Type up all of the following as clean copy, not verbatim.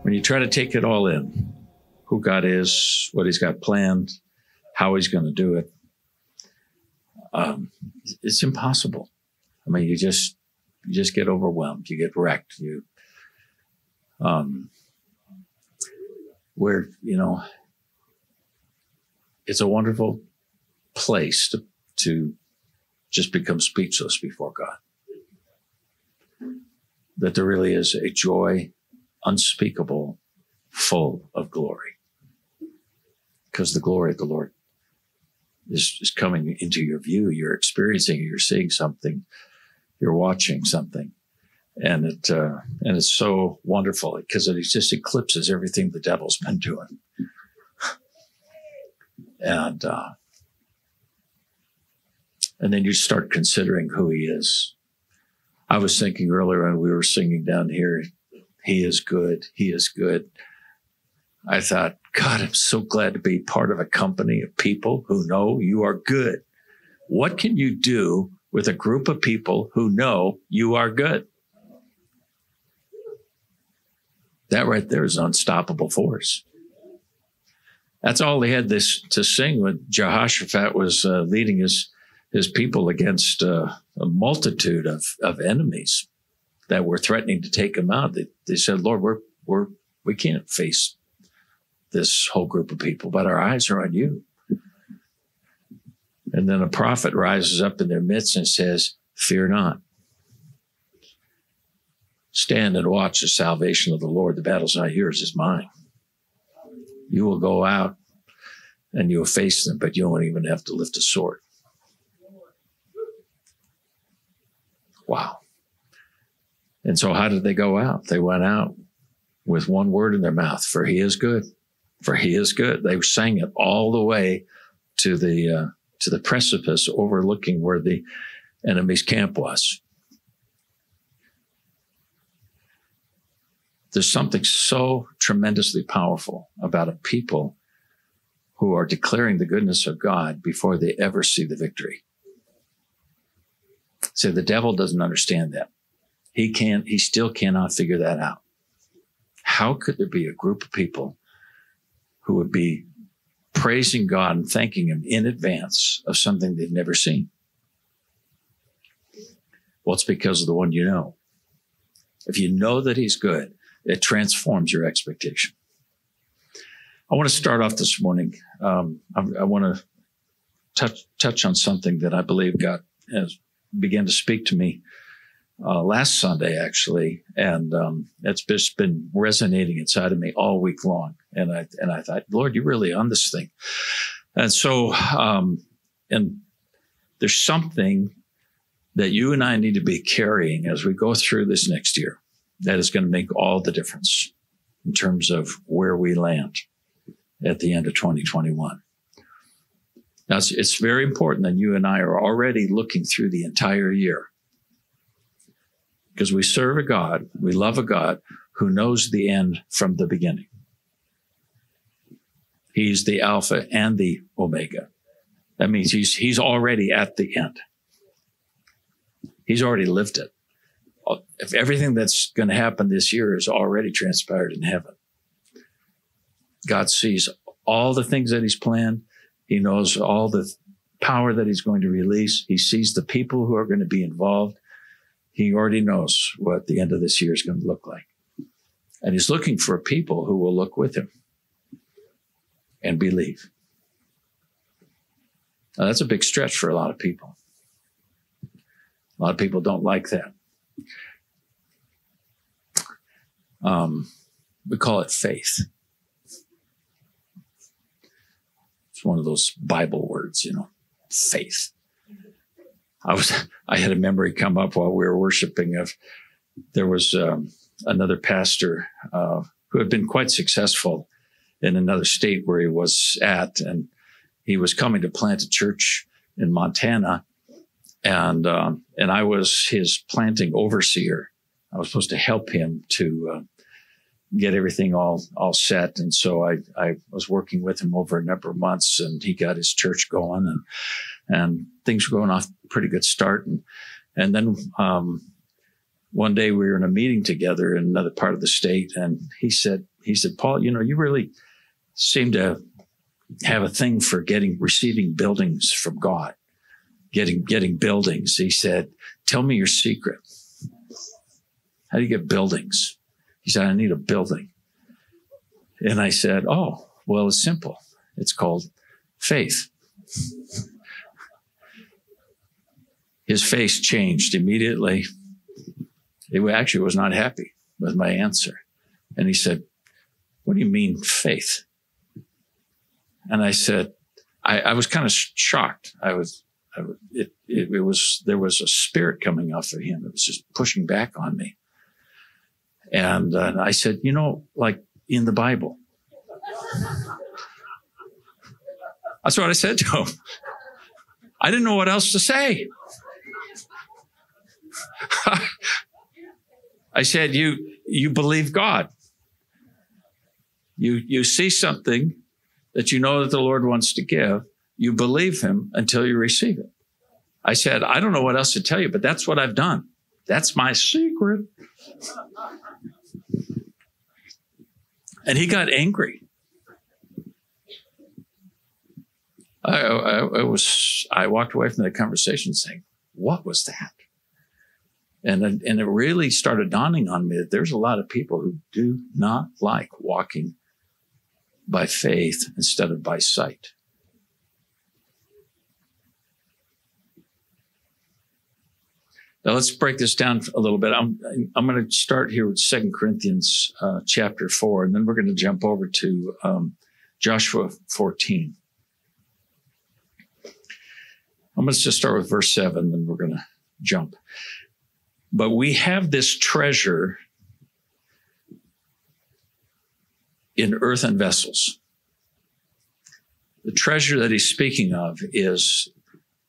when you try to take it all in, who God is, what he's got planned, how he's going to do it, it's impossible. I mean, you just get overwhelmed. You get wrecked. Where, it's a wonderful place to just become speechless before God. That there really is a joy unspeakable, full of glory. Because the glory of the Lord is coming into your view. You're experiencing it. You're seeing something. You're watching something. And it's so wonderful because it just eclipses everything the devil's been doing. And then you start considering who he is. I was thinking earlier when we were singing down here, he is good. He is good. I thought, God, I'm so glad to be part of a company of people who know you are good. What can you do with a group of people who know you are good? That right there is an unstoppable force. That's all they had to sing when Jehoshaphat was leading his people against a multitude of enemies that were threatening to take him out. They said, Lord, we can't face this whole group of people, but our eyes are on you. And then a prophet rises up in their midst and says, fear not. Stand and watch the salvation of the Lord. The battle's not yours, it's mine. You will go out and you will face them, but you won't even have to lift a sword. Wow. And so how did they go out? They went out with one word in their mouth, for he is good. For he is good. They sang it all the way to the precipice overlooking where the enemy's camp was. There's something so tremendously powerful about a people who are declaring the goodness of God before they ever see the victory. So the devil doesn't understand that. He still cannot figure that out. How could there be a group of people who would be praising God and thanking him in advance of something they've never seen? Well, it's because of the one you know. If you know that he's good, it transforms your expectation. I want to start off this morning. I want to touch on something that I believe God began to speak to me last Sunday, actually, and it's just been resonating inside of me all week long. And I thought, Lord, you're really on this thing. And so, and there's something that you and I need to be carrying as we go through this next year that is going to make all the difference in terms of where we land at the end of 2021. Now, it's very important that you and I are already looking through the entire year, because we serve a God, we love a God who knows the end from the beginning. He's the Alpha and the Omega. That means he's already at the end. He's already lived it. If everything that's going to happen this year is already transpired in heaven. God sees all the things that he's planned. He knows all the power that he's going to release. He sees the people who are going to be involved. He already knows what the end of this year is going to look like. And he's looking for people who will look with him and believe. Now, that's a big stretch for a lot of people. A lot of people don't like that. We call it faith. It's one of those Bible words, faith. I had a memory come up while we were worshiping there was another pastor who had been quite successful in another state where he was at, and he was coming to plant a church in Montana, and I was his planting overseer. I was supposed to help him to get everything all set, and so I was working with him over a number of months, and he got his church going, and things were going off a pretty good start. And then one day we were in a meeting together in another part of the state, and he said, he said, Paul, you really seem to have a thing for receiving buildings from God, getting buildings. He said, tell me your secret. How do you get buildings? He said, I need a building. And I said, oh, well, it's simple. It's called faith. His face changed immediately. He actually was not happy with my answer. And he said, what do you mean faith? And I said, I was kind of shocked. there was a spirit coming off of him. It was just pushing back on me. And I said, like in the Bible. That's what I said to him. I didn't know what else to say. I said, you believe God. You see something that you know that the Lord wants to give. You believe him until you receive it. I said, I don't know what else to tell you, but that's what I've done. That's my secret. And he got angry. I walked away from the conversation saying, what was that? And it really started dawning on me that there's a lot of people who do not like walking by faith instead of by sight. Now let's break this down a little bit. I'm going to start here with 2 Corinthians chapter 4, and then we're going to jump over to Joshua 14. I'm going to just start with verse 7, then we're going to jump. But we have this treasure in earthen vessels. The treasure that he's speaking of is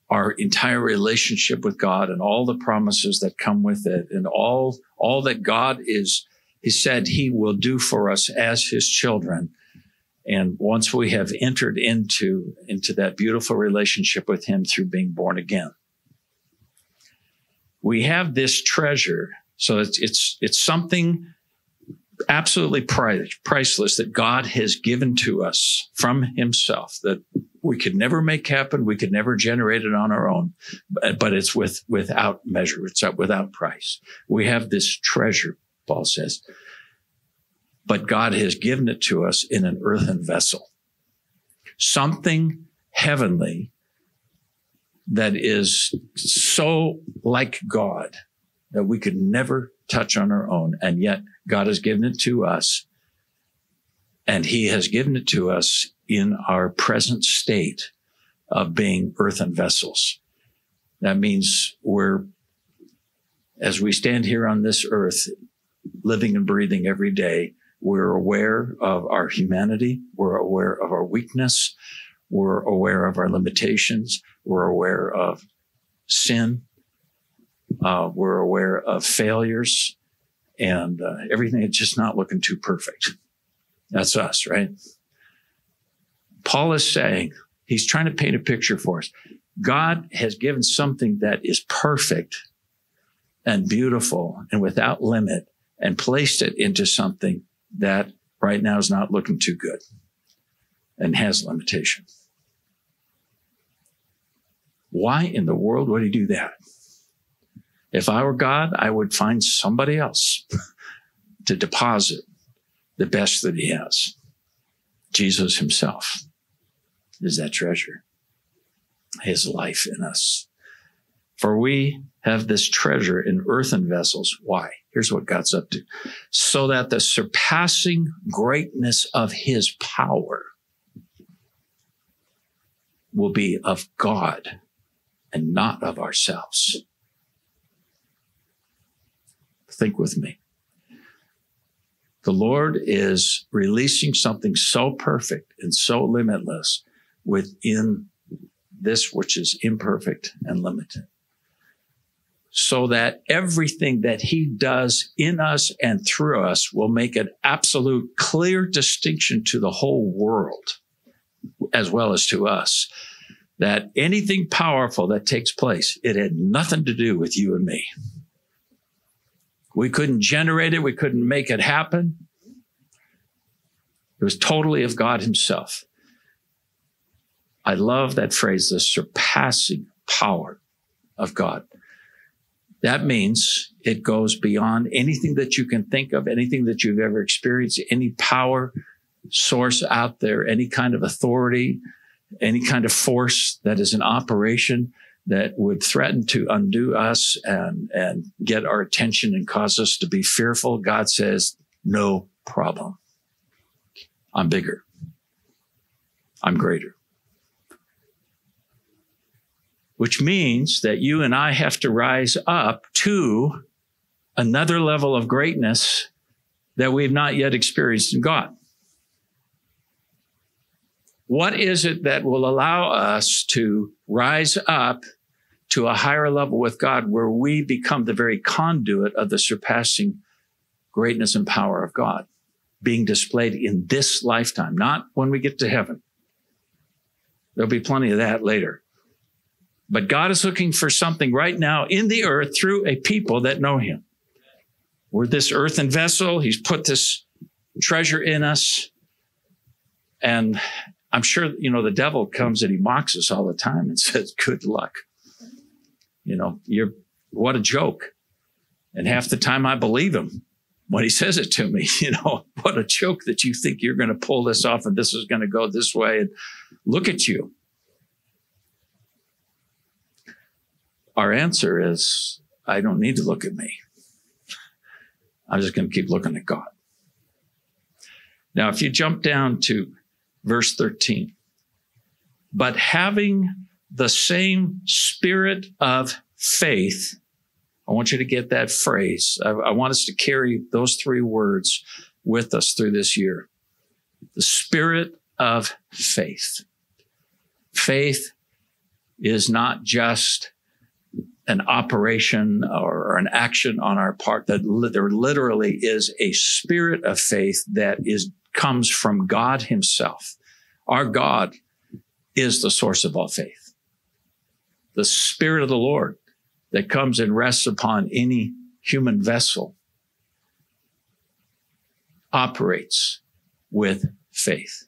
our entire relationship with God and all the promises that come with it and all that God he said he will do for us as his children. And once we have entered into that beautiful relationship with him through being born again, we have this treasure. So it's something absolutely priceless that God has given to us from himself that we could never make happen. We could never generate it on our own, but it's without measure. It's without price. We have this treasure, Paul says, but God has given it to us in an earthen vessel, something heavenly that is so like God that we could never touch on our own. And yet God has given it to us, and he has given it to us in our present state of being earthen vessels. That means as we stand here on this earth, living and breathing every day, we're aware of our humanity. We're aware of our weakness. We're aware of our limitations. We're aware of sin. We're aware of failures and everything is just not looking too perfect. That's us, right? Paul is saying, he's trying to paint a picture for us. God has given something that is perfect and beautiful and without limit and placed it into something that right now is not looking too good and has limitation. Why in the world would he do that? If I were God, I would find somebody else to deposit the best that he has. Jesus himself is that treasure, his life in us. For we have this treasure in earthen vessels. Why? Here's what God's up to. So that the surpassing greatness of his power will be of God and not of ourselves. Think with me. The Lord is releasing something so perfect and so limitless within this which is imperfect and limited, so that everything that he does in us and through us will make an absolute clear distinction to the whole world, as well as to us, that anything powerful that takes place, it had nothing to do with you and me. We couldn't generate it. We couldn't make it happen. It was totally of God himself. I love that phrase, the surpassing power of God. That means it goes beyond anything that you can think of, anything that you've ever experienced, any power source out there, any kind of authority, any kind of force that is in operation that would threaten to undo us and get our attention and cause us to be fearful. God says, no problem. I'm bigger. I'm greater. Which means that you and I have to rise up to another level of greatness that we've not yet experienced in God. What is it that will allow us to rise up to a higher level with God where we become the very conduit of the surpassing greatness and power of God being displayed in this lifetime, not when we get to heaven. There'll be plenty of that later. But God is looking for something right now in the earth through a people that know him. We're this earthen vessel. He's put this treasure in us. And I'm sure, the devil comes and he mocks us all the time and says, good luck. What a joke. And half the time I believe him when he says it to me, what a joke that you think you're going to pull this off and this is going to go this way. And look at you. Our answer is, I don't need to look at me. I'm just going to keep looking at God. Now, if you jump down to verse 13, but having the same spirit of faith, I want you to get that phrase. I want us to carry those three words with us through this year. The spirit of faith. Faith is not just an operation or an action on our part. That there literally is a spirit of faith that comes from God himself. Our God is the source of all faith. The Spirit of the Lord that comes and rests upon any human vessel operates with faith.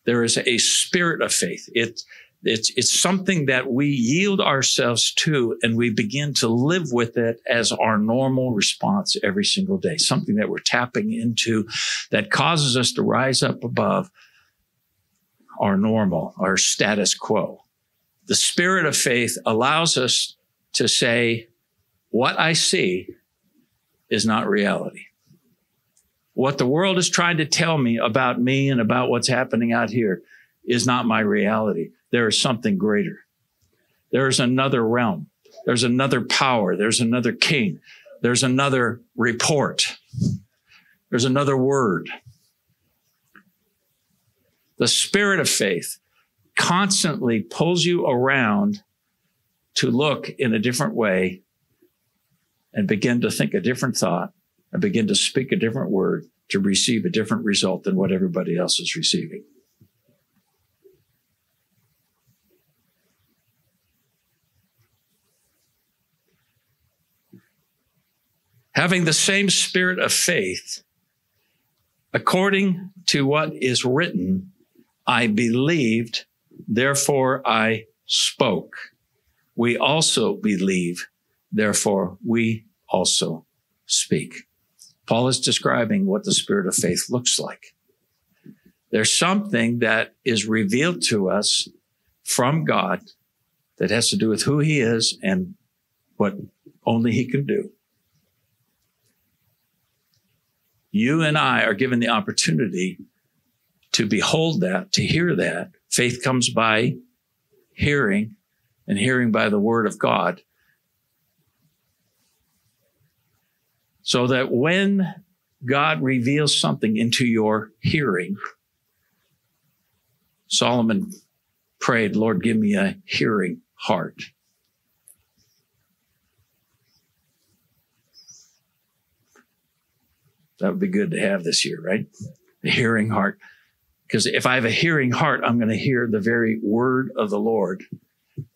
There is a spirit of faith. It's something that we yield ourselves to and we begin to live with it as our normal response every single day, something that we're tapping into that causes us to rise up above our normal, our status quo. The spirit of faith allows us to say, what I see is not reality. What the world is trying to tell me about me and about what's happening out here is not my reality. There is something greater. There is another realm. There's another power. There's another king. There's another report. There's another word. The spirit of faith constantly pulls you around to look in a different way and begin to think a different thought and begin to speak a different word to receive a different result than what everybody else is receiving. Having the same spirit of faith, according to what is written, I believed, therefore I spoke. We also believe, therefore we also speak. Paul is describing what the spirit of faith looks like. There's something that is revealed to us from God that has to do with who he is and what only he can do. You and I are given the opportunity to behold that, to hear that. Faith comes by hearing, and hearing by the word of God. So that when God reveals something into your hearing, Solomon prayed, Lord, give me a hearing heart. That would be good to have this year, right? A hearing heart. Because if I have a hearing heart, I'm going to hear the very word of the Lord.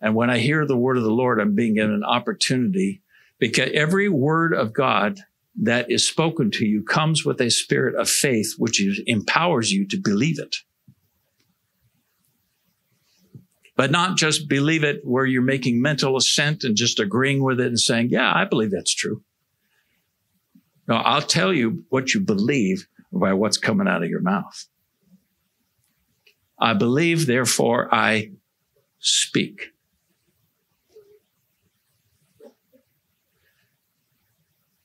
And when I hear the word of the Lord, I'm being given an opportunity, because every word of God that is spoken to you comes with a spirit of faith, which empowers you to believe it. But not just believe it where you're making mental assent and just agreeing with it and saying, yeah, I believe that's true. No, I'll tell you what you believe by what's coming out of your mouth. I believe, therefore I speak.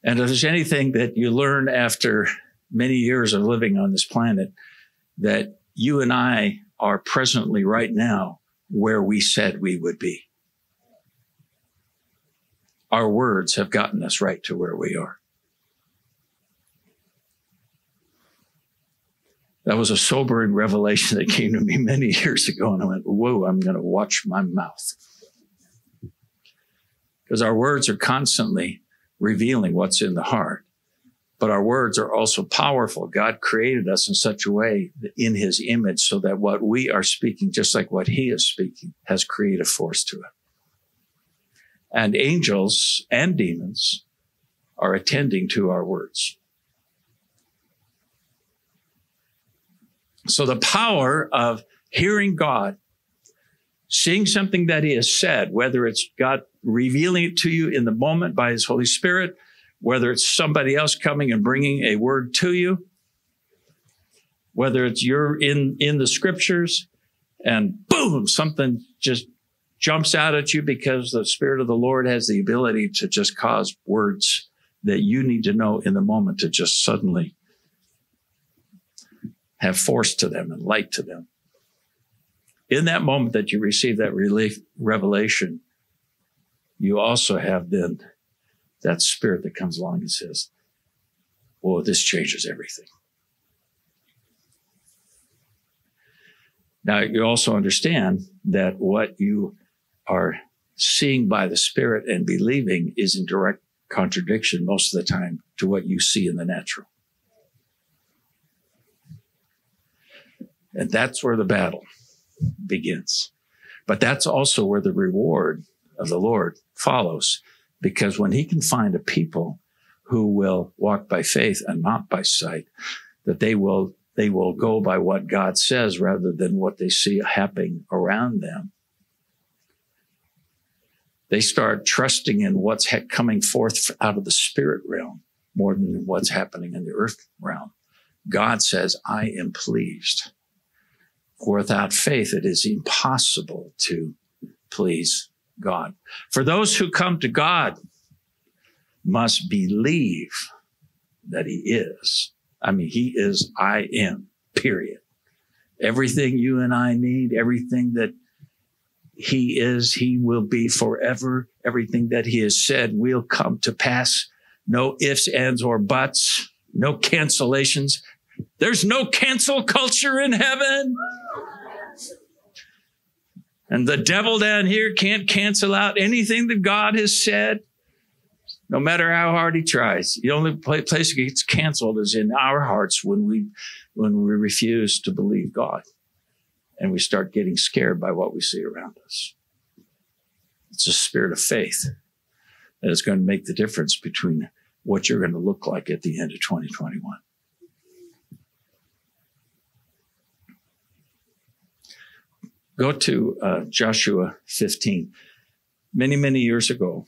And if there's anything that you learn after many years of living on this planet, that you and I are presently right now where we said we would be. Our words have gotten us right to where we are. That was a sobering revelation that came to me many years ago, and I went, whoa, I'm going to watch my mouth. Because our words are constantly revealing what's in the heart. But our words are also powerful. God created us in such a way in his image so that what we are speaking, just like what he is speaking, has creative force to it. And angels and demons are attending to our words. So the power of hearing God, seeing something that he has said, whether it's God revealing it to you in the moment by his Holy Spirit, whether it's somebody else coming and bringing a word to you, whether it's you're in the scriptures and boom, something just jumps out at you because the Spirit of the Lord has the ability to just cause words that you need to know in the moment to just suddenly have force to them and light to them. In that moment that you receive that revelation, you also have then that spirit that comes along and says, "Whoa, this changes everything." Now, you also understand that what you are seeing by the Spirit and believing is in direct contradiction most of the time to what you see in the natural. And that's where the battle begins. But that's also where the reward of the Lord follows. Because when he can find a people who will walk by faith and not by sight, that they will go by what God says rather than what they see happening around them. They start trusting in what's coming forth out of the spirit realm more than what's happening in the earth realm. God says, "I am pleased." For without faith, it is impossible to please God. For those who come to God must believe that he is. I mean, he is I am, period. Everything you and I need, everything that he is, he will be forever. Everything that he has said will come to pass. No ifs, ands, or buts. No cancellations. There's no cancel culture in heaven. And the devil down here can't cancel out anything that God has said, no matter how hard he tries. The only place it gets canceled is in our hearts when we refuse to believe God and we start getting scared by what we see around us. It's a spirit of faith that is going to make the difference between what you're going to look like at the end of 2021. Go to Joshua 15. Many, many years ago,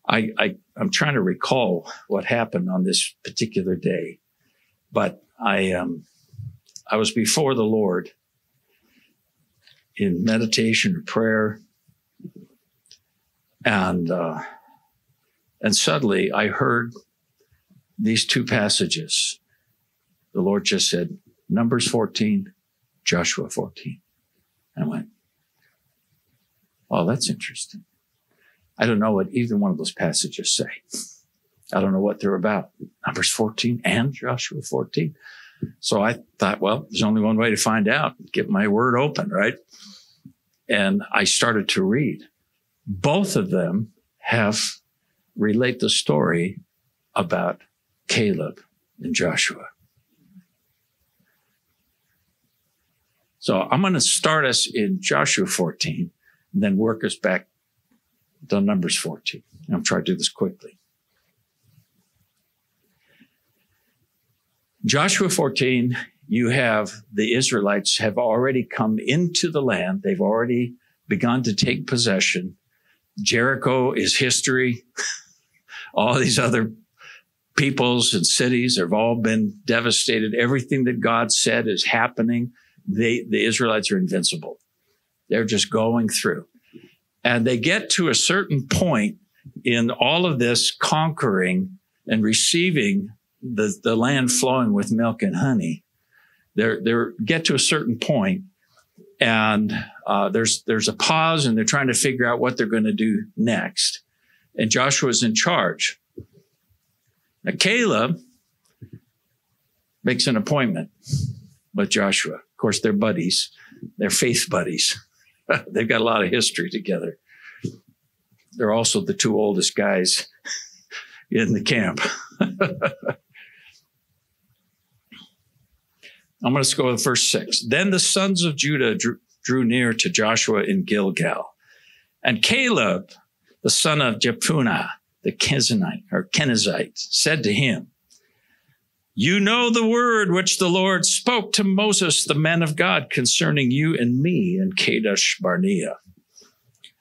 I'm trying to recall what happened on this particular day, but I was before the Lord in meditation or prayer, and suddenly I heard these two passages. The Lord just said, Numbers 14, Joshua 14. I went, "Oh, that's interesting. I don't know what either one of those passages say. I don't know what they're about. Numbers 14 and Joshua 14. So I thought, well, there's only one way to find out. Get my word open, right? And I started to read. Both of them relate the story about Caleb and Joshua. So I'm going to start us in Joshua 14 and then work us back to Numbers 14. I'm trying to do this quickly. Joshua 14, you have the Israelites have already come into the land. They've already begun to take possession. Jericho is history. All these other peoples and cities have all been devastated. Everything that God said is happening. The Israelites are invincible. They're just going through. And they get to a certain point in all of this conquering and receiving the land flowing with milk and honey. They get to a certain point, and there's a pause, and they're trying to figure out what they're going to do next. And Joshua's in charge. Now, Caleb makes an appointment with Joshua. Of course, they're buddies. They're faith buddies. They've got a lot of history together. They're also the two oldest guys in the camp. I'm going to go with verse 6. Then the sons of Judah drew near to Joshua in Gilgal. And Caleb, the son of Jephunneh, the Kenizzite, said to him, "You know the word which the Lord spoke to Moses, the man of God, concerning you and me in Kadesh Barnea.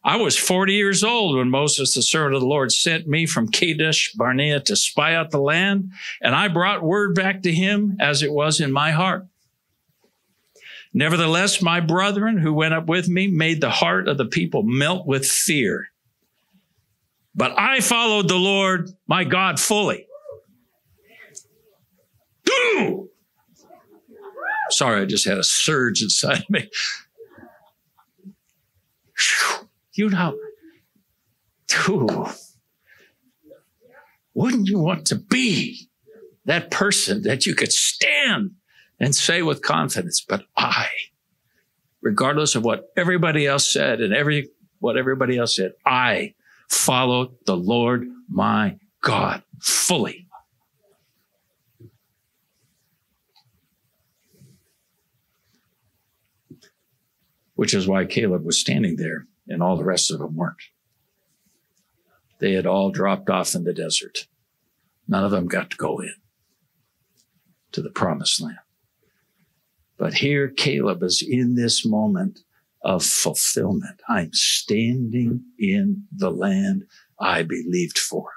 I was 40 years old when Moses, the servant of the Lord, sent me from Kadesh Barnea to spy out the land, and I brought word back to him as it was in my heart. Nevertheless, my brethren who went up with me made the heart of the people melt with fear. But I followed the Lord my God fully." Sorry, I just had a surge inside me. You know, wouldn't you want to be that person that you could stand and say with confidence, but I, regardless of what everybody else said and what everybody else said, I followed the Lord my God fully. Which is why Caleb was standing there and all the rest of them weren't. They had all dropped off in the desert. None of them got to go in to the promised land. But here Caleb is in this moment of fulfillment. I'm standing in the land I believed for.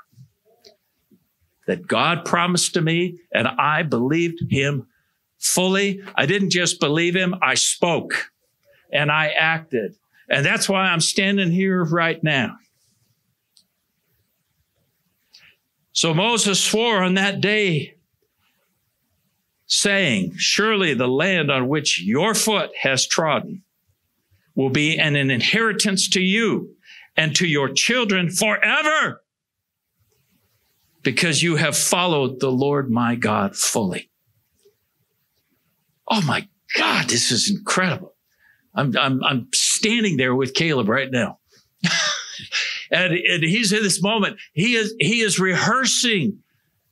That God promised to me, and I believed him fully. I didn't just believe him, I spoke and I acted. And that's why I'm standing here right now. So Moses swore on that day, saying, "Surely the land on which your foot has trodden will be an inheritance to you and to your children forever, because you have followed the Lord my God fully." Oh my God, this is incredible. I'm standing there with Caleb right now. and he's in this moment. He is rehearsing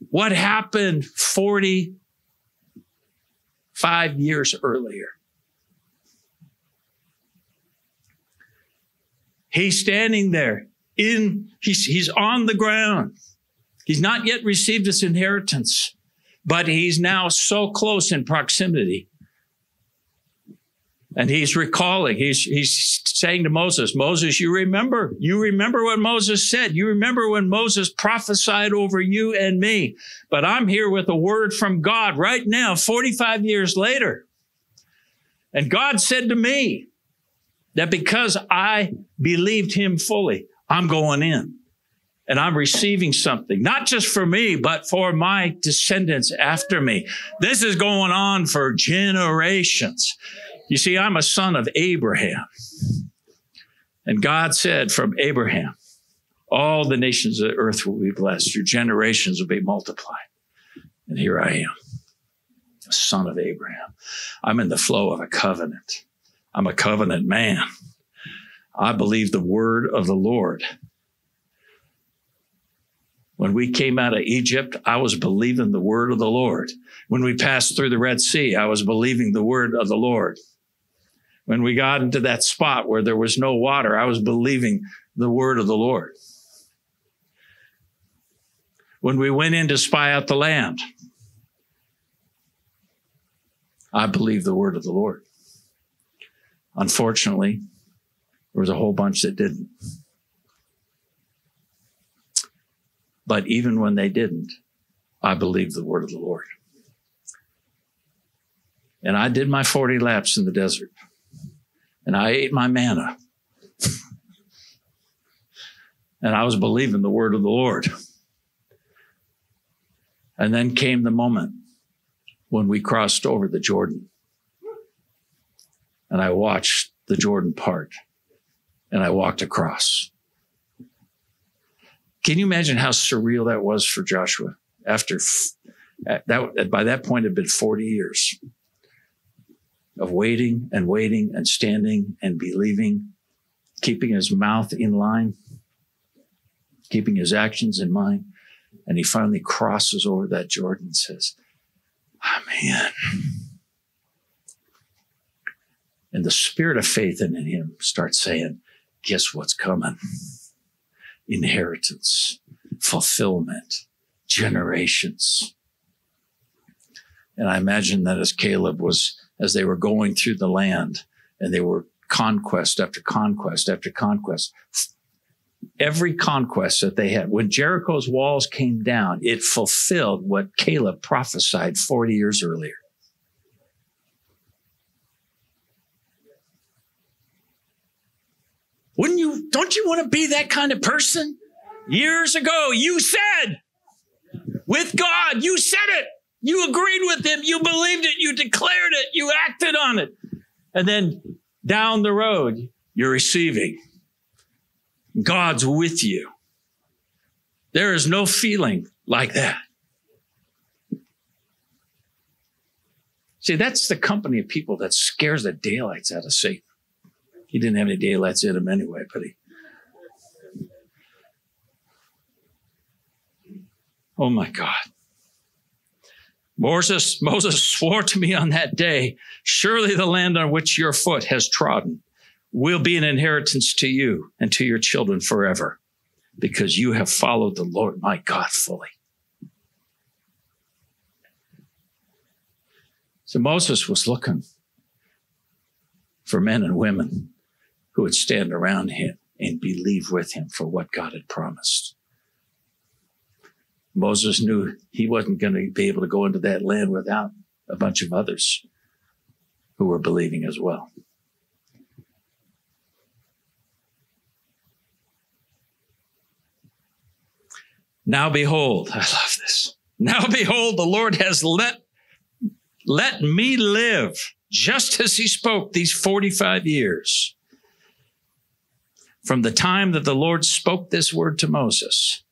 what happened 45 years earlier. He's standing there he's on the ground. He's not yet received his inheritance, but he's now so close in proximity. And he's recalling, he's saying to Moses, "Moses, you remember what Moses said. You remember when Moses prophesied over you and me. But I'm here with a word from God right now, 45 years later. And God said to me that because I believed him fully, I'm going in and I'm receiving something, not just for me, but for my descendants after me. This is going on for generations." You see, I'm a son of Abraham. And God said from Abraham, all the nations of the earth will be blessed. Your generations will be multiplied. And here I am, a son of Abraham. I'm in the flow of a covenant. I'm a covenant man. I believe the word of the Lord. When we came out of Egypt, I was believing the word of the Lord. When we passed through the Red Sea, I was believing the word of the Lord. When we got into that spot where there was no water, I was believing the word of the Lord. When we went in to spy out the land, I believe the word of the Lord. Unfortunately, there was a whole bunch that didn't. But even when they didn't, I believed the word of the Lord. And I did my 40 laps in the desert. And I ate my manna. And I was believing the word of the Lord. And then came the moment when we crossed over the Jordan. And I watched the Jordan part. And I walked across. Can you imagine how surreal that was for Joshua? By that point, it had been 40 years of waiting and standing and believing, keeping his mouth in line, keeping his actions in mind. And he finally crosses over that Jordan and says, oh, man. And the spirit of faith in him starts saying, guess what's coming? Inheritance, fulfillment, generations. And I imagine that as they were going through the land and they were conquest after conquest after conquest, every conquest that they had, when Jericho's walls came down, it fulfilled what Caleb prophesied 40 years earlier. Don't you want to be that kind of person? Years ago, you said, with God, you said it. You agreed with him. You believed it. You declared it. You acted on it. And then down the road, you're receiving. God's with you. There is no feeling like that. See, that's the company of people that scares the daylights out of Satan. He didn't have any daylights in him anyway, but oh my God. Moses swore to me on that day, surely the land on which your foot has trodden will be an inheritance to you and to your children forever, because you have followed the Lord my God fully. So Moses was looking for men and women who would stand around him and believe with him for what God had promised. Moses knew he wasn't going to be able to go into that land without a bunch of others who were believing as well. Now behold, I love this. Now behold, the Lord has let me live just as he spoke these 45 years. From the time that the Lord spoke this word to Moses,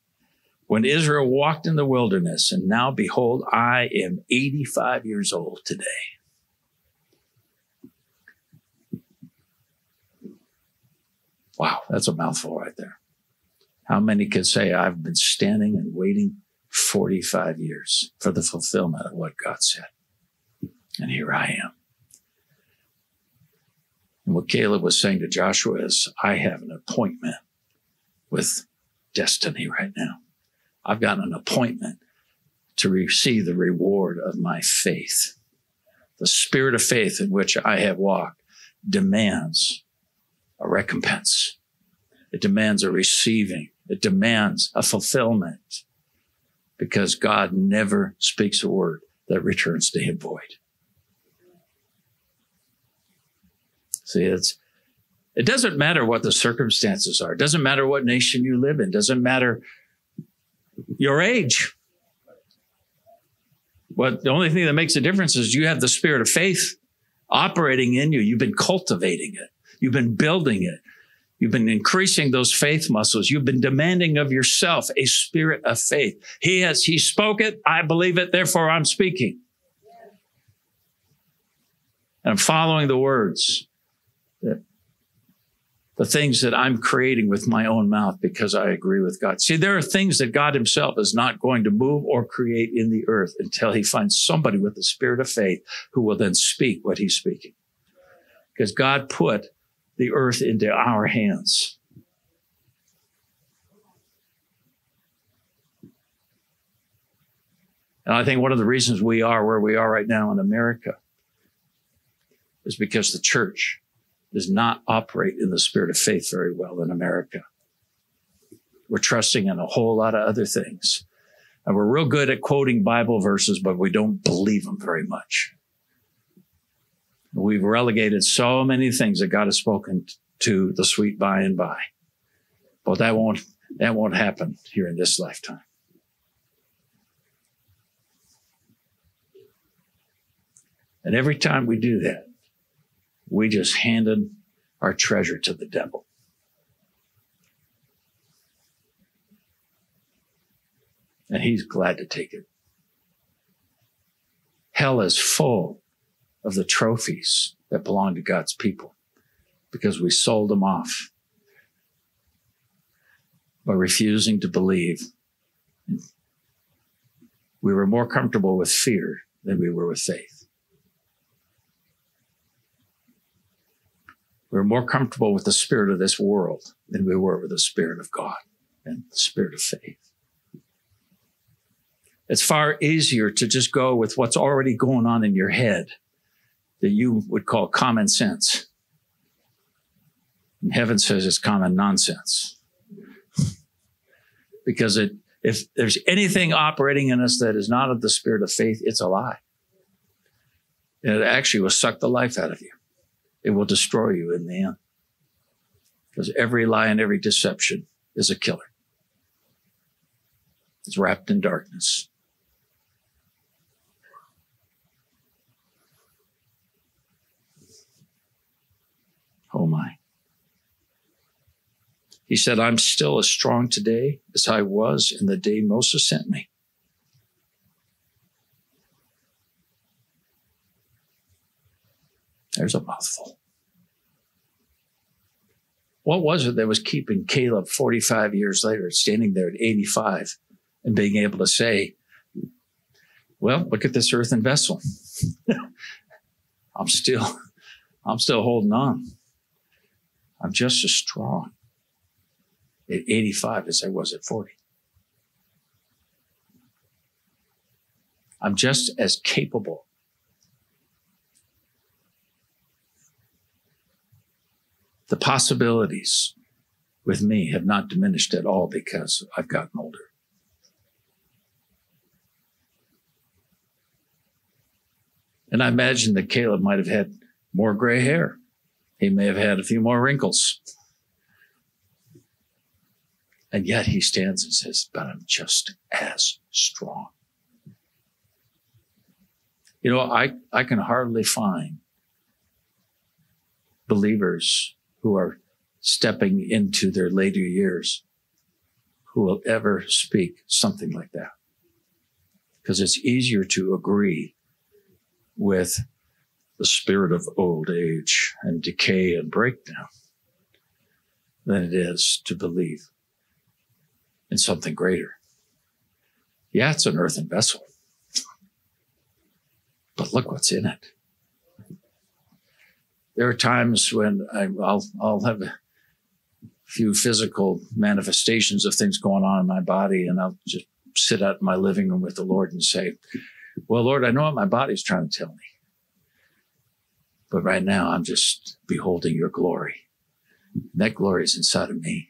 when Israel walked in the wilderness, and now behold, I am 85 years old today. Wow, that's a mouthful right there. How many could say, I've been standing and waiting 45 years for the fulfillment of what God said? And here I am. And what Caleb was saying to Joshua is, I have an appointment with destiny right now. I've got an appointment to receive the reward of my faith. The spirit of faith in which I have walked demands a recompense. It demands a receiving. It demands a fulfillment, because God never speaks a word that returns to him void. See, it doesn't matter what the circumstances are. It doesn't matter what nation you live in. It doesn't matter your age. The only thing that makes a difference is you have the spirit of faith operating in you. You've been cultivating it. You've been building it. You've been increasing those faith muscles. You've been demanding of yourself a spirit of faith. He spoke it. I believe it. Therefore, I'm speaking. And I'm following the words. The things that I'm creating with my own mouth because I agree with God. See, there are things that God himself is not going to move or create in the earth until he finds somebody with the spirit of faith who will then speak what he's speaking. Because God put the earth into our hands. And I think one of the reasons we are where we are right now in America is because the church does not operate in the spirit of faith very well in America. We're trusting in a whole lot of other things. And we're real good at quoting Bible verses, but we don't believe them very much. We've relegated so many things that God has spoken to the sweet by and by. But that won't happen here in this lifetime. And every time we do that, we just handed our treasure to the devil. And he's glad to take it. Hell is full of the trophies that belong to God's people because we sold them off by refusing to believe. We were more comfortable with fear than we were with faith. We were more comfortable with the spirit of this world than we were with the spirit of God and the spirit of faith. It's far easier to just go with what's already going on in your head that you would call common sense. And heaven says it's common nonsense. Because if there's anything operating in us that is not of the spirit of faith, it's a lie. And it actually will suck the life out of you. It will destroy you in the end. Because every lie and every deception is a killer. It's wrapped in darkness. Oh my. He said, I'm still as strong today as I was in the day Moses sent me. There's a mouthful. What was it that was keeping Caleb 45 years later, standing there at 85 and being able to say, well, look at this earthen vessel. I'm still holding on. I'm just as strong at 85 as I was at 40. I'm just as capable. The possibilities with me have not diminished at all because I've gotten older. And I imagine that Caleb might have had more gray hair. He may have had a few more wrinkles. And yet he stands and says, but I'm just as strong. You know, I can hardly find believers who are stepping into their later years who will ever speak something like that. Because it's easier to agree with the spirit of old age and decay and breakdown than it is to believe in something greater. Yeah, it's an earthen vessel, but look what's in it. There are times when I'll have a few physical manifestations of things going on in my body, and I'll just sit out in my living room with the Lord and say, well, Lord, I know what my body's trying to tell me. But right now, I'm just beholding your glory. And that glory is inside of me.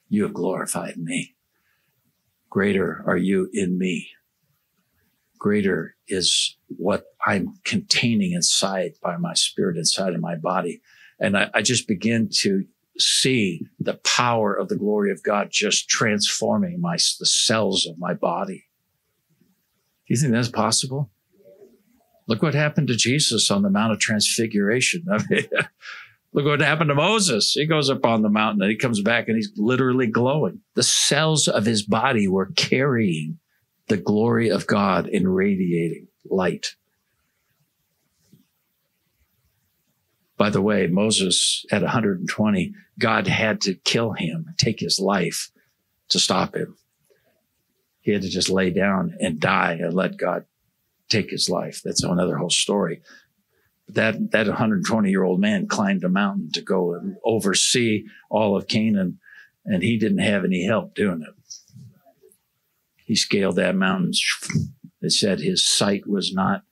You have glorified me. Greater are you in me. Greater is what I'm containing inside by my spirit, inside of my body. And I just begin to see the power of the glory of God just transforming the cells of my body. Do you think that's possible? Look what happened to Jesus on the Mount of Transfiguration. I mean, look what happened to Moses. He goes up on the mountain and he comes back and he's literally glowing. The cells of his body were carrying the glory of God in radiating light. By the way, Moses at 120, God had to kill him, take his life to stop him. He had to just lay down and die and let God take his life. That's another whole story. That 120-year-old man climbed a mountain to go and oversee all of Canaan, and he didn't have any help doing it. He scaled that mountain. It said his sight was not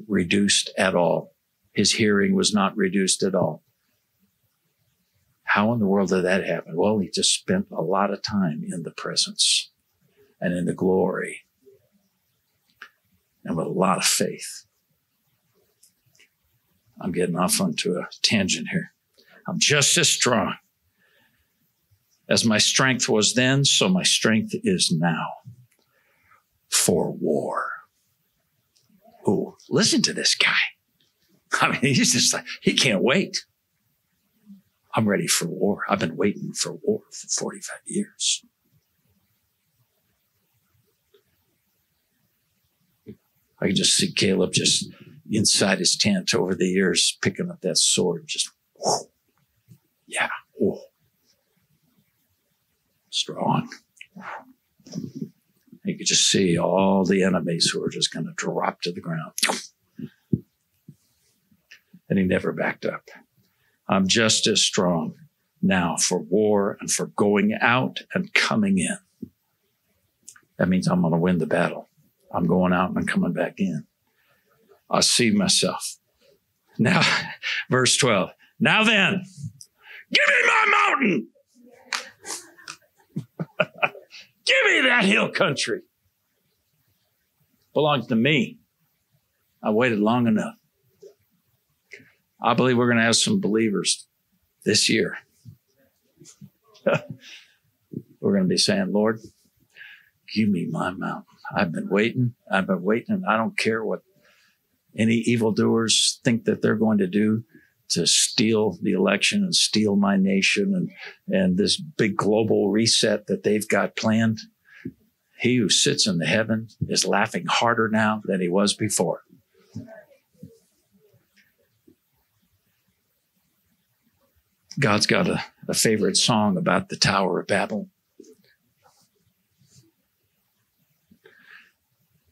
reduced at all. His hearing was not reduced at all. How in the world did that happen? Well, he just spent a lot of time in the presence and in the glory and with a lot of faith. I'm getting off onto a tangent here. I'm just as strong. As my strength was then, so my strength is now for war. Oh, listen to this guy. I mean, he's just like, he can't wait. I'm ready for war. I've been waiting for war for 45 years. I can just see Caleb just inside his tent over the years, picking up that sword, just, whoo, yeah, whoo. Strong. You could just see all the enemies who were just going to drop to the ground. And he never backed up. I'm just as strong now for war and for going out and coming in. That means I'm going to win the battle. I'm going out and I'm coming back in. I see myself. Now, verse 12. Now then, give me my mountain. Give me that hill country. Belongs to me. I waited long enough. I believe we're going to have some believers this year. We're going to be saying, Lord, give me my mountain. I've been waiting. I don't care what any evildoers think that they're going to do to steal the election and steal my nation and this big global reset that they've got planned. He who sits in the heaven is laughing harder now than he was before. God's got a favorite song about the Tower of Babel.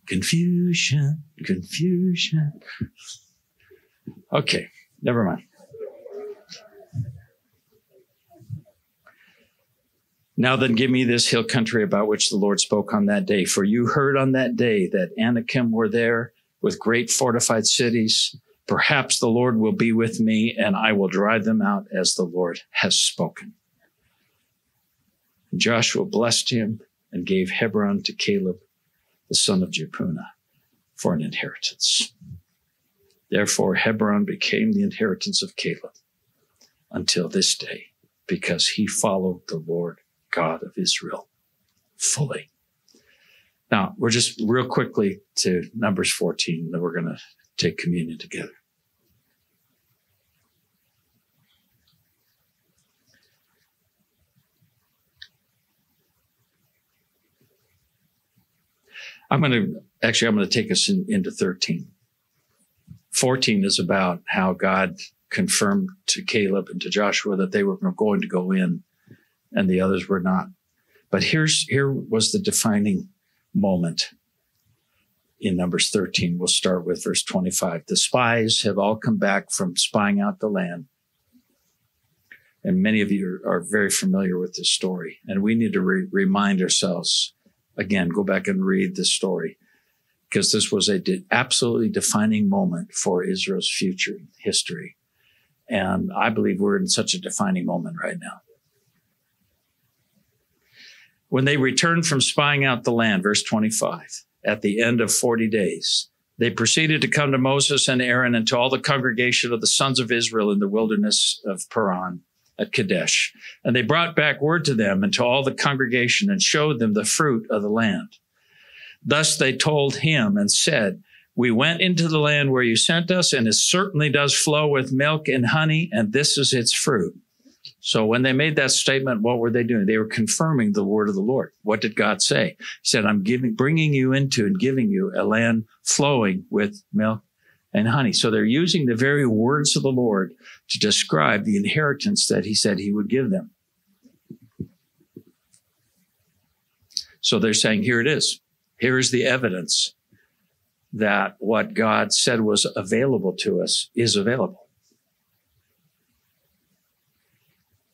Confusion, confusion. Okay, never mind. Now then, give me this hill country about which the Lord spoke on that day. For you heard on that day that Anakim were there with great fortified cities. Perhaps the Lord will be with me, and I will drive them out as the Lord has spoken. And Joshua blessed him and gave Hebron to Caleb, the son of Jephunneh, for an inheritance. Therefore, Hebron became the inheritance of Caleb until this day, because he followed the Lord God of Israel fully. Now, we're just real quickly to Numbers 14, then we're going to take communion together. I'm going to take us into 13. 14 is about how God confirmed to Caleb and to Joshua that they were going to go in and the others were not. But here was the defining moment in Numbers 13. We'll start with verse 25. The spies have all come back from spying out the land. And many of you are very familiar with this story. And we need to remind ourselves, again, go back and read this story, because this was a absolutely defining moment for Israel's future history. And I believe we're in such a defining moment right now. When they returned from spying out the land, verse 25, at the end of 40 days, they proceeded to come to Moses and Aaron and to all the congregation of the sons of Israel in the wilderness of Paran at Kadesh. And they brought back word to them and to all the congregation and showed them the fruit of the land. Thus they told him and said, we went into the land where you sent us, and it certainly does flow with milk and honey, and this is its fruit. So when they made that statement, what were they doing? They were confirming the word of the Lord. What did God say? He said, I'm bringing you into and giving you a land flowing with milk and honey. So they're using the very words of the Lord to describe the inheritance that he said he would give them. So they're saying, here it is. Here is the evidence that what God said was available to us is available.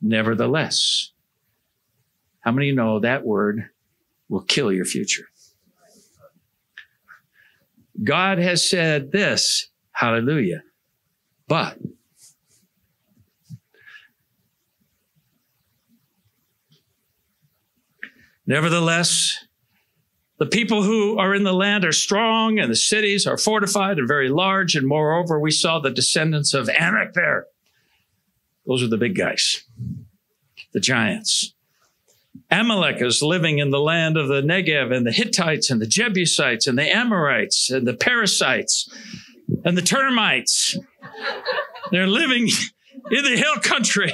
Nevertheless, how many know that word will kill your future? God has said this, hallelujah. But nevertheless, the people who are in the land are strong, and the cities are fortified and very large. And moreover, we saw the descendants of Anak there. Those are the big guys, the giants. Amalek is living in the land of the Negev, and the Hittites and the Jebusites and the Amorites and the Perizzites and the termites. They're living in the hill country.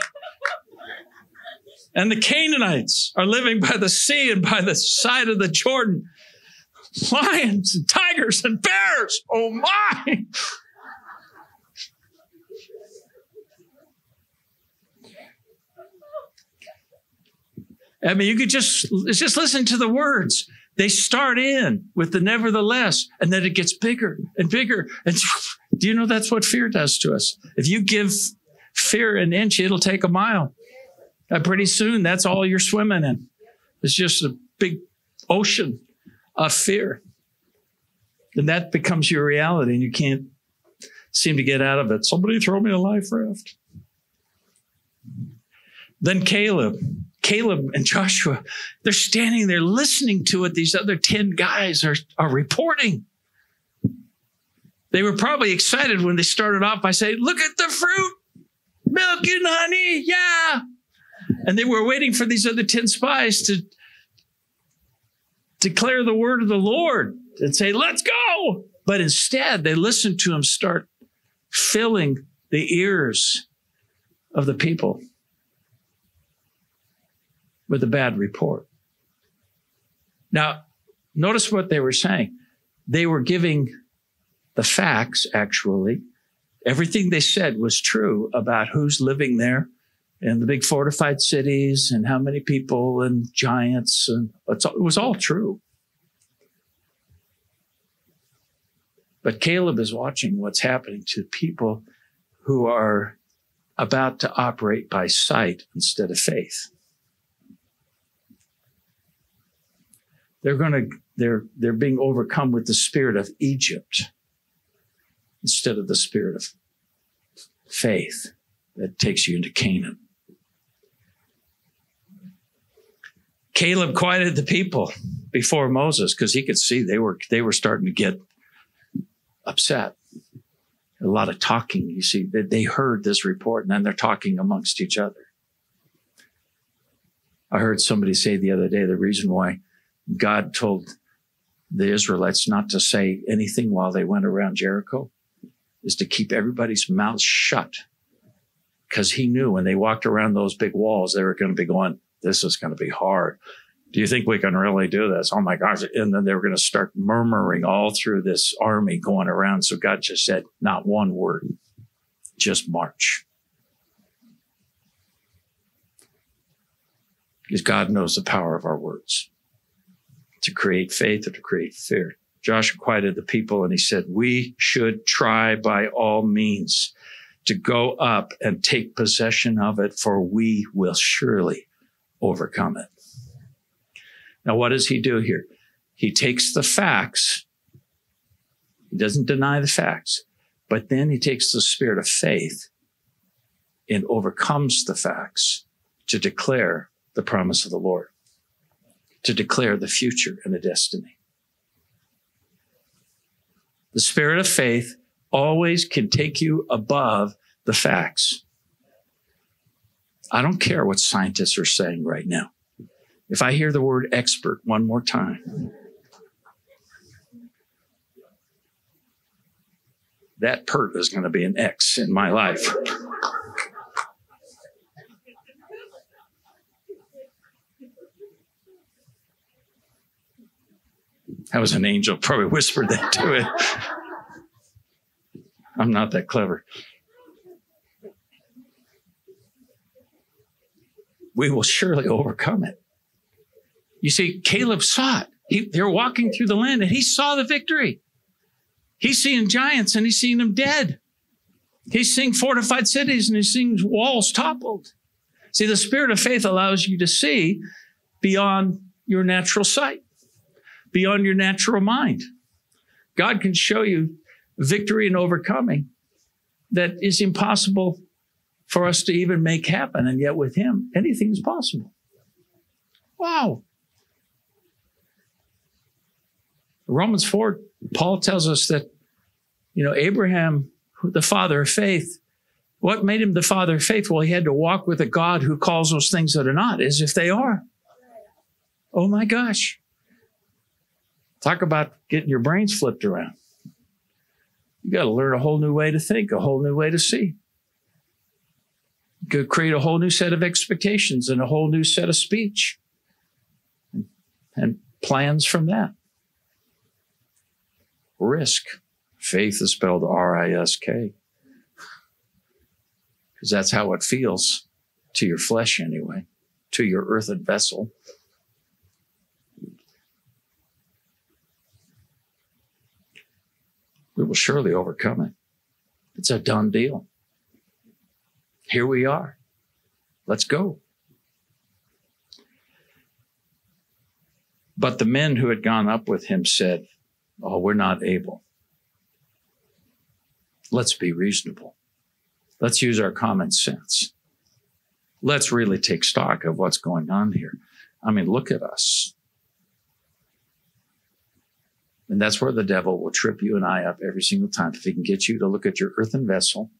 And the Canaanites are living by the sea and by the side of the Jordan. Lions and tigers and bears. Oh my! I mean, you could just listen to the words. They start in with the nevertheless, and then it gets bigger and bigger. And do you know that's what fear does to us? If you give fear an inch, it'll take a mile. And pretty soon, that's all you're swimming in. It's just a big ocean of fear. And that becomes your reality, and you can't seem to get out of it. Somebody throw me a life raft. Then Caleb and Joshua, they're standing there listening to what these other 10 guys are reporting. They were probably excited when they started off by saying, look at the fruit, milk and honey, yeah. And they were waiting for these other 10 spies to declare the word of the Lord and say, let's go. But instead, they listened to him start filling the ears of the people with a bad report. Now, notice what they were saying. They were giving the facts, actually. Everything they said was true about who's living there and the big fortified cities and how many people and giants. And it was all true. But Caleb is watching what's happening to people who are about to operate by sight instead of faith. They're being overcome with the spirit of Egypt instead of the spirit of faith that takes you into Canaan. Caleb quieted the people before Moses because he could see they were starting to get upset. A lot of talking, you see, they heard this report and then they're talking amongst each other. I heard somebody say the other day, the reason why God told the Israelites not to say anything while they went around Jericho is to keep everybody's mouth shut. Because he knew when they walked around those big walls, they were going to be going, this is going to be hard. Do you think we can really do this? Oh my gosh. And then they were going to start murmuring all through this army going around. So God just said, not one word, just march. Because God knows the power of our words to create faith or to create fear. Joshua quieted the people and he said, we should try by all means to go up and take possession of it, for we will surely overcome it. Now, what does he do here? He takes the facts. He doesn't deny the facts, but then he takes the spirit of faith and overcomes the facts to declare the promise of the Lord, to declare the future and the destiny. The spirit of faith always can take you above the facts. I don't care what scientists are saying right now. If I hear the word expert one more time, that pert is going to be an X in my life. That was an angel, probably whispered that to it. I'm not that clever. We will surely overcome it. You see, Caleb saw it. They were walking through the land and he saw the victory. He's seeing giants and he's seeing them dead. He's seeing fortified cities and he's seeing walls toppled. See, the spirit of faith allows you to see beyond your natural sight, beyond your natural mind. God can show you victory and overcoming that is impossible for us to even make happen. And yet with him, anything's possible. Wow. Romans 4, Paul tells us that, Abraham, the father of faith, what made him the father of faith? Well, he had to walk with a God who calls those things that are not as if they are. Oh my gosh. Talk about getting your brains flipped around. You got to learn a whole new way to think, a whole new way to see. You could create a whole new set of expectations and a whole new set of speech and plans from that. Risk. Faith is spelled R-I-S-K. Because that's how it feels to your flesh anyway, to your earthen vessel. We will surely overcome it. It's a done deal. Here we are. Let's go. But the men who had gone up with him said, "Oh, we're not able. Let's be reasonable. Let's use our common sense. Let's really take stock of what's going on here. I mean, look at us." And that's where the devil will trip you and I up every single time. If he can get you to look at your earthen vessel,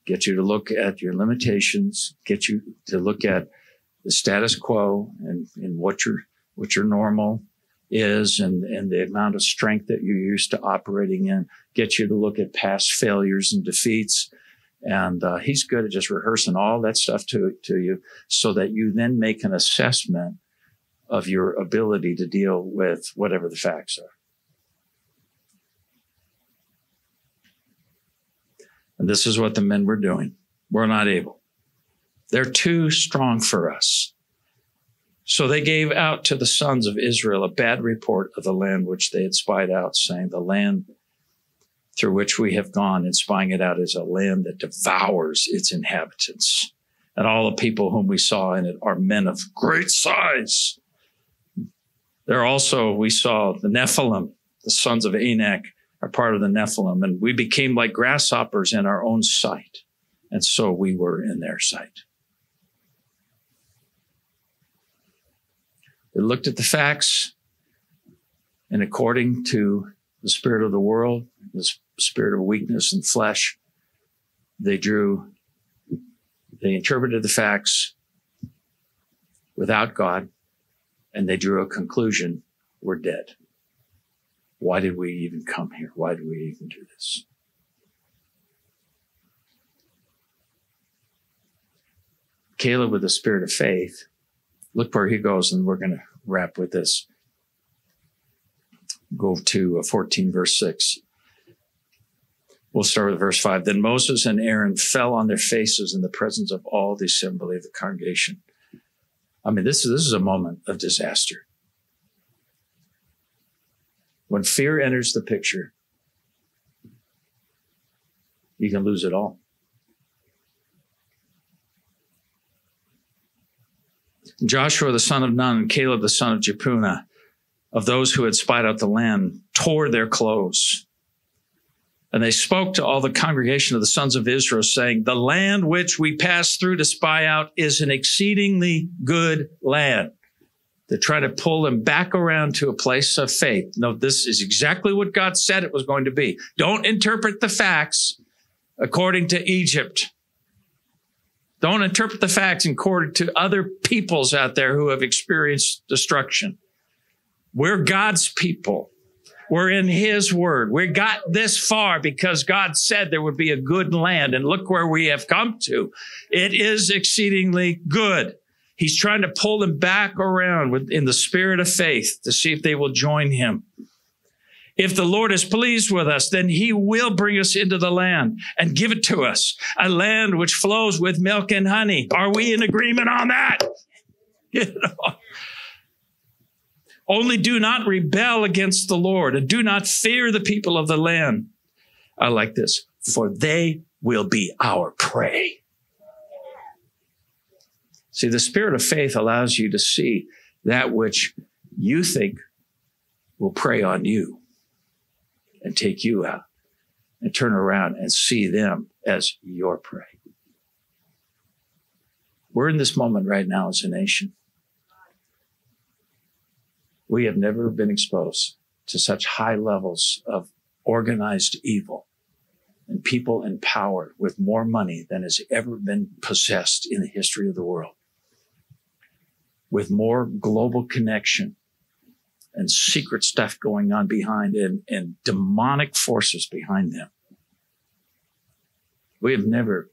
get you to look at your limitations, get you to look at the status quo and what your normal is and the amount of strength that you're used to operating in, get you to look at past failures and defeats. And he's good at just rehearsing all that stuff to you so that you then make an assessment of your ability to deal with whatever the facts are. And this is what the men were doing. We're not able. They're too strong for us. So they gave out to the sons of Israel a bad report of the land which they had spied out, saying, "The land through which we have gone and spying it out is a land that devours its inhabitants. And all the people whom we saw in it are men of great size." There also we saw the Nephilim, the sons of Anak, are part of the Nephilim, and we became like grasshoppers in our own sight, and so we were in their sight. They looked at the facts, and according to the spirit of the world, the spirit of weakness and flesh, they interpreted the facts without God, and they drew a conclusion: we're dead. Why did we even come here? Why did we even do this? Caleb, with the spirit of faith, look where he goes, and we're going to wrap with this. Go to 14, verse 6. We'll start with verse 5. Then Moses and Aaron fell on their faces in the presence of all the assembly of the congregation. I mean, this is a moment of disaster. When fear enters the picture, you can lose it all. Joshua, the son of Nun, and Caleb, the son of Jephunneh, of those who had spied out the land, tore their clothes. And they spoke to all the congregation of the sons of Israel, saying, "The land which we passed through to spy out is an exceedingly good land." They're trying to pull them back around to a place of faith. No, this is exactly what God said it was going to be. Don't interpret the facts according to Egypt. Don't interpret the facts according to other peoples out there who have experienced destruction. We're God's people. We're in his word. We got this far because God said there would be a good land. And look where we have come to. It is exceedingly good. He's trying to pull them back around in the spirit of faith to see if they will join him. If the Lord is pleased with us, then he will bring us into the land and give it to us, a land which flows with milk and honey. Are we in agreement on that? Only do not rebel against the Lord, and do not fear the people of the land. I like this. For they will be our prey. See, the spirit of faith allows you to see that which you think will prey on you and take you out. and turn around and see them as your prey. We're in this moment right now as a nation. We have never been exposed to such high levels of organized evil and people in power with more money than has ever been possessed in the history of the world, with more global connection and secret stuff going on behind and demonic forces behind them. We have never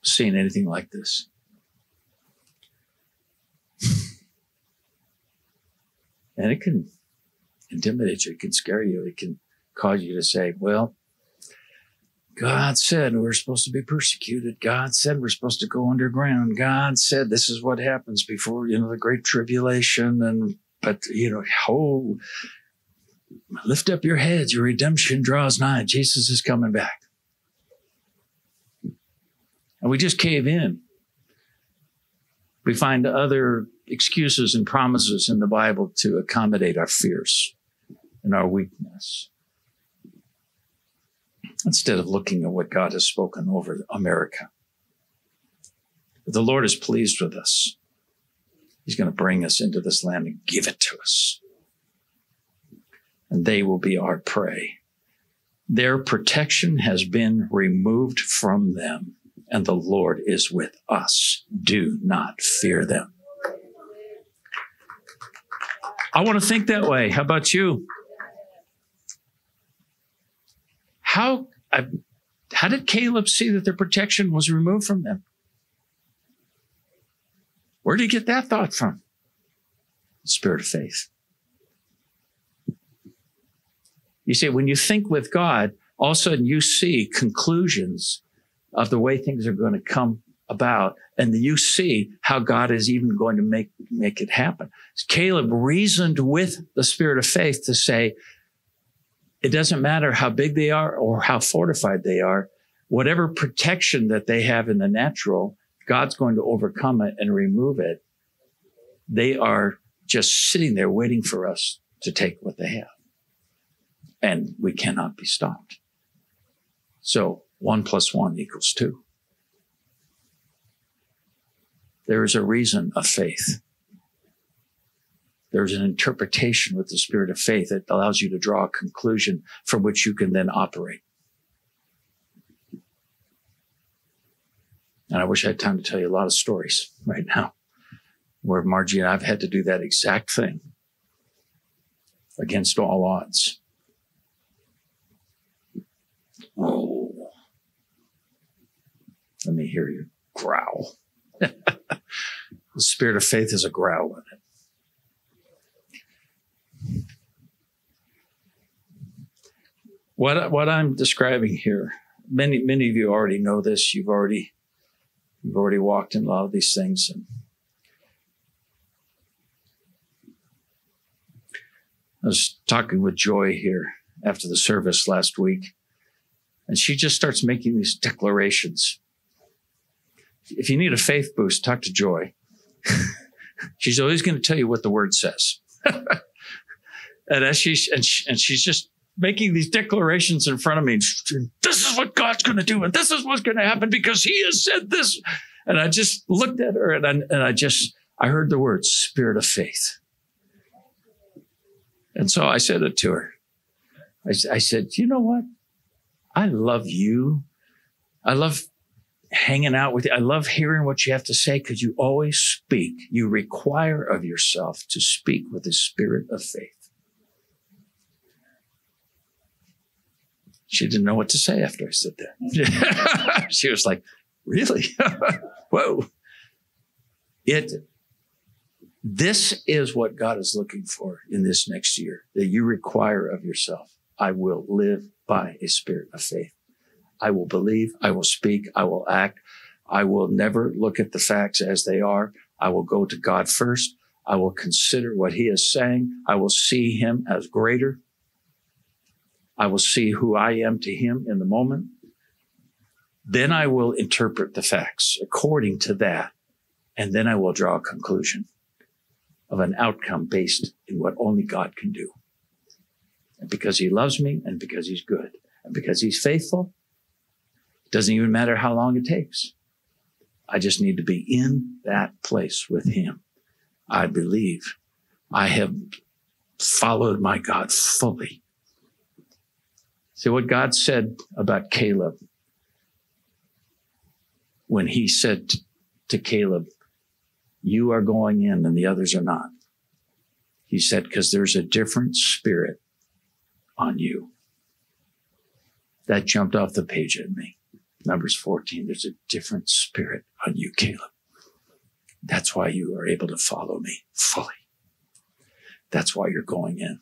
seen anything like this. And it can intimidate you. It can scare you. It can cause you to say, well, God said we're supposed to be persecuted. God said we're supposed to go underground. God said this is what happens before, the great tribulation. But lift up your heads. Your redemption draws nigh. Jesus is coming back. And we just cave in. We find other excuses and promises in the Bible to accommodate our fears and our weakness, instead of looking at what God has spoken over America. The Lord is pleased with us. He's going to bring us into this land and give it to us. And they will be our prey. Their protection has been removed from them, and the Lord is with us. Do not fear them. I want to think that way. How about you? How did Caleb see that their protection was removed from them? Where did he get that thought from? The spirit of faith. You see, when you think with God, all of a sudden you see conclusions of the way things are going to come about, and you see how God is even going to make it happen. Caleb reasoned with the spirit of faith to say, it doesn't matter how big they are or how fortified they are, whatever protection that they have in the natural, God's going to overcome it and remove it. They are just sitting there waiting for us to take what they have. And we cannot be stopped. So 1 + 1 = 2. There is a reason of faith. There's an interpretation with the spirit of faith that allows you to draw a conclusion from which you can then operate. And I wish I had time to tell you a lot of stories right now where Margie and I have had to do that exact thing against all odds. Oh, let me hear you growl. The spirit of faith is a growl in it. What I'm describing here, many of you already know this. You've already walked in a lot of these things. And I was talking with Joy here after the service last week, and she just starts making these declarations. If you need a faith boost, talk to Joy. She's always going to tell you what the word says. And she's just making these declarations in front of me. This is what God's going to do, and this is what's going to happen because He has said this. And I just looked at her, and I heard the word spirit of faith. And so I said it to her. I said, you know what? I love you. I love hanging out with you. I love hearing what you have to say because you always speak. You require of yourself to speak with the spirit of faith. She didn't know what to say after I said that. She was like, really? Whoa. This is what God is looking for in this next year, that you require of yourself. I will live by a spirit of faith. I will believe, I will speak, I will act. I will never look at the facts as they are. I will go to God first. I will consider what He is saying. I will see Him as greater. I will see who I am to Him in the moment. Then I will interpret the facts according to that. And then I will draw a conclusion of an outcome based in what only God can do. And because He loves me and because He's good. And because he's faithful, it doesn't even matter how long it takes. I just need to be in that place with him. I believe I have followed my God fully. See what God said about Caleb when he said to Caleb, you are going in and the others are not. He said, because there's a different spirit on you. That jumped off the page at me. Numbers 14, there's a different spirit on you, Caleb. That's why you are able to follow me fully. That's why you're going in.